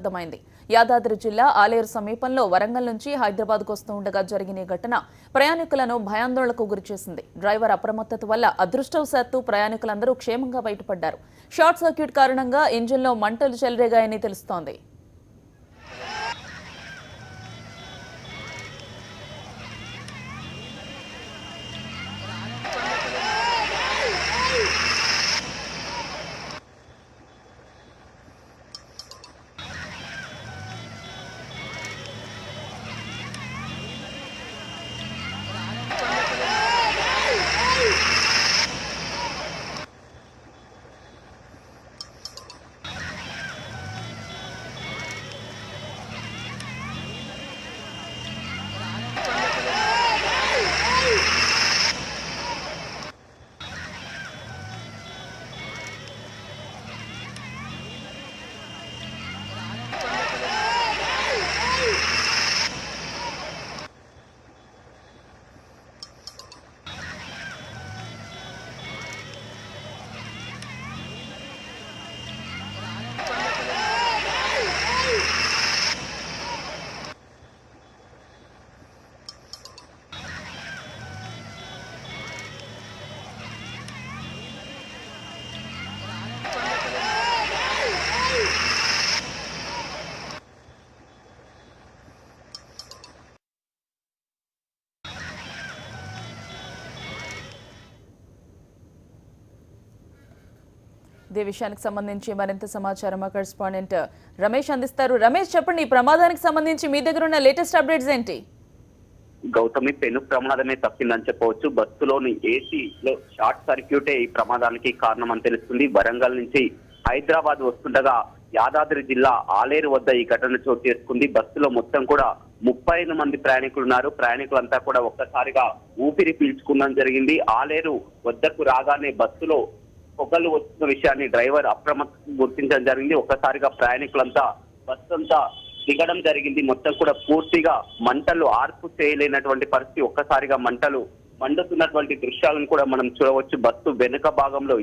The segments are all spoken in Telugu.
దగ్ధమైంది. యాదాద్రి జిల్లా ఆలేరు సమీపంలో వరంగల్ నుంచి హైదరాబాద్కు వస్తూ ఉండగా జరిగిన ఘటన ప్రయాణికులను భయాందోళనకు గురిచేసింది. డ్రైవర్ అప్రమత్తత వల్ల అదృష్టవశాత్తు ప్రయాణికులందరూ క్షేమంగా బయటపడ్డారు. షార్ట్ సర్క్యూట్ కారణంగా ఇంజిన్లో మంటలు చెలరేగాయని తెలుస్తోంది. ఇదే విషయానికి సంబంధించి మరింత సమాచారం మా కరెస్పాండెంట్ రమేష్ అందిస్తారు. రమేష్, చెప్పండి, ఈ ప్రమాదానికి సంబంధించి మీ దగ్గర ఉన్న లేటెస్ట్ అప్డేట్స్ ఏంటి? గౌతమి, పెను ప్రమాదమే తప్పిందని చెప్పవచ్చు. బస్సులోని ఏసీలో షార్ట్ సర్క్యూటే ఈ ప్రమాదానికి కారణం అని తెలుస్తుంది. వరంగల్ నుంచి హైదరాబాద్ వస్తుండగా యాదాద్రి జిల్లా ఆలేరు వద్ద ఈ ఘటన చోటు చేసుకుంది. బస్సులో మొత్తం కూడా 35 మంది ప్రయాణికులు ఉన్నారు. ప్రయాణికులంతా కూడా ఒక్కసారిగా ఊపిరి పీల్చుకోవడం జరిగింది. ఆలేరు వద్దకు రాగానే బస్సులో పొగలు వస్తున్న విషయాన్ని డ్రైవర్ అప్రమత్తంగా గుర్తించడం జరిగింది. ఒక్కసారిగా ప్రయాణికులంతా బస్సు అంతా దిగడం జరిగింది. మొత్తం కూడా పూర్తిగా మంటలు ఆర్పు చేయలేనటువంటి పరిస్థితి. ఒక్కసారిగా మంటలు మండుతున్నటువంటి దృశ్యాలను కూడా మనం చూడవచ్చు. బస్సు వెనుక భాగంలో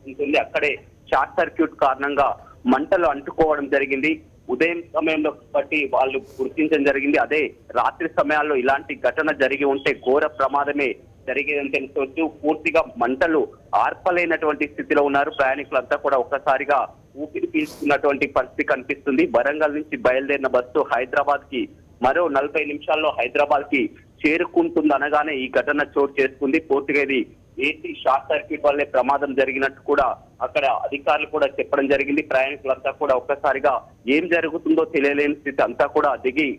ఉంటుంది. అక్కడే షార్ట్ సర్క్యూట్ కారణంగా మంటలు అంటుకోవడం జరిగింది. ఉదయం సమయంలో బట్టి వాళ్ళు గుర్తించడం జరిగింది. అదే రాత్రి సమయాల్లో ఇలాంటి ఘటన జరిగి ఉంటే ఘోర ప్రమాదమే జరిగేదని తెలుసుకోవచ్చు. పూర్తిగా మంటలు ఆర్పలేనటువంటి స్థితిలో ఉన్నారు. ప్రయాణికులంతా కూడా ఒక్కసారిగా ఊపిరి పీల్చుకున్నటువంటి పరిస్థితి కనిపిస్తుంది. వరంగల్ నుంచి బయలుదేరిన బస్సు హైదరాబాద్ కి మరో 40 నిమిషాల్లో హైదరాబాద్ కి చేరుకుంటుంది అనగానే ఈ ఘటన చోటు చేసుకుంది. పూర్తిగా ఇది ఏసీ షార్ట్ సర్క్యూట్ వల్లే ప్రమాదం జరిగినట్టు కూడా అక్కడ అధికారులు కూడా చెప్పడం జరిగింది. ప్రయాణికులంతా కూడా ఒక్కసారిగా ఏం జరుగుతుందో తెలియలేని స్థితి, అంతా కూడా దిగి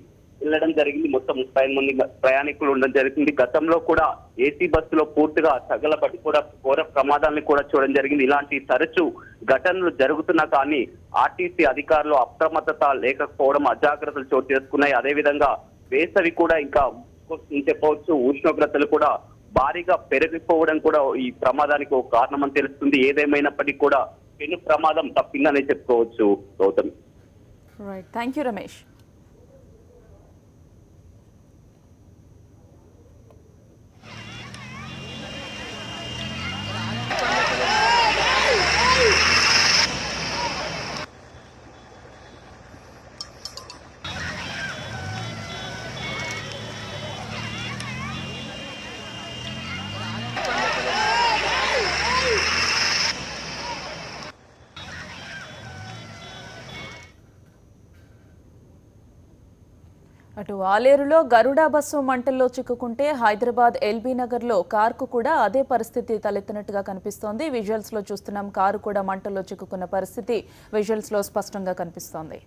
వెళ్ళడం జరిగింది. మొత్తం 35 మంది ప్రయాణికులు ఉండడం జరిగింది. గతంలో కూడా ఏసీ బస్సులో పూర్తిగా తగలబడి కూడా ఘోర ప్రమాదాలను కూడా చూడడం జరిగింది. ఇలాంటి తరచూ ఘటనలు జరుగుతున్నా కానీ ఆర్టీసీ అధికారులు అప్రమత్తత లేకపోవడం, అజాగ్రత్తలు చోటు చేసుకున్నాయి. అదేవిధంగా వేసవి కూడా ఇంకా చెప్పవచ్చు. ఉష్ణోగ్రతలు కూడా భారీగా పెరిగిపోవడం కూడా ఈ ప్రమాదానికి ఒక కారణం అని తెలుస్తుంది. ఏదేమైనప్పటికీ కూడా పెను ప్రమాదం తప్పిందనే చెప్పుకోవచ్చు. Gautami, right, thank you Ramesh. అటు ఆలేరులో గరుడా బస్సు మంటల్లో చిక్కుకుంటే హైదరాబాద్ ఎల్బీ నగర్లో కారుకు కూడా అదే పరిస్థితి తలెత్తినట్టుగా కనిపిస్తోంది. విజువల్స్ లో చూస్తున్నాం, కారు కూడా మంటల్లో చిక్కుకున్న పరిస్థితి విజువల్స్ లో స్పష్టంగా కనిపిస్తోంది.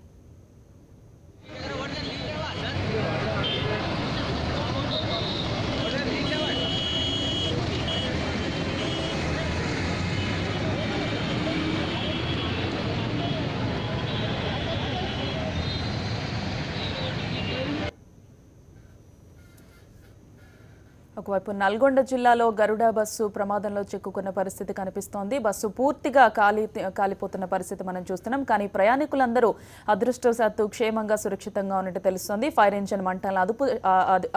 ఒకవైపు నల్గొండ జిల్లాలో గరుడ బస్సు ప్రమాదంలో చిక్కుకున్న పరిస్థితి కనిపిస్తోంది. బస్సు పూర్తిగా కాలిపోతున్న పరిస్థితి మనం చూస్తున్నాం. కానీ ప్రయాణికులందరూ అదృష్టవశాత్తు క్షేమంగా సురక్షితంగా ఉన్నట్టు తెలుస్తోంది. ఫైర్ ఇంజిన్ మంటలను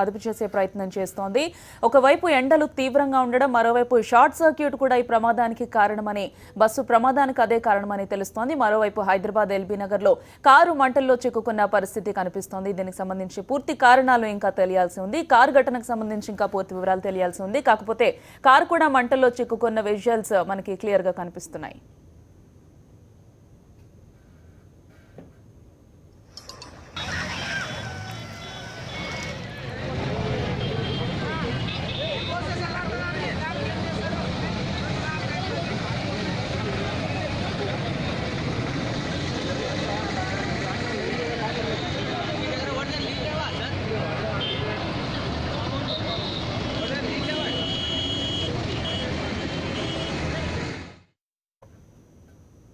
అదుపు చేసే ప్రయత్నం చేస్తోంది. ఒకవైపు ఎండలు తీవ్రంగా ఉండడం, మరోవైపు షార్ట్ సర్క్యూట్ కూడా ఈ ప్రమాదానికి కారణమని, బస్సు ప్రమాదానికి అదే కారణమని తెలుస్తోంది. మరోవైపు హైదరాబాద్ ఎల్బీ నగర్ లో కారు మంటల్లో చిక్కుకున్న పరిస్థితి కనిపిస్తోంది. దీనికి సంబంధించి పూర్తి కారణాలు ఇంకా తెలియాల్సి ఉంది. కారు ఘటనకు సంబంధించి ఇంకా పూర్తి వివరాలు తెలియాల్సి ఉంది. కాకపోతే కారు కూడా మంటల్లో చిక్కుకున్న విజువల్స్ మనకి క్లియర్ గా కనిపిస్తున్నాయి.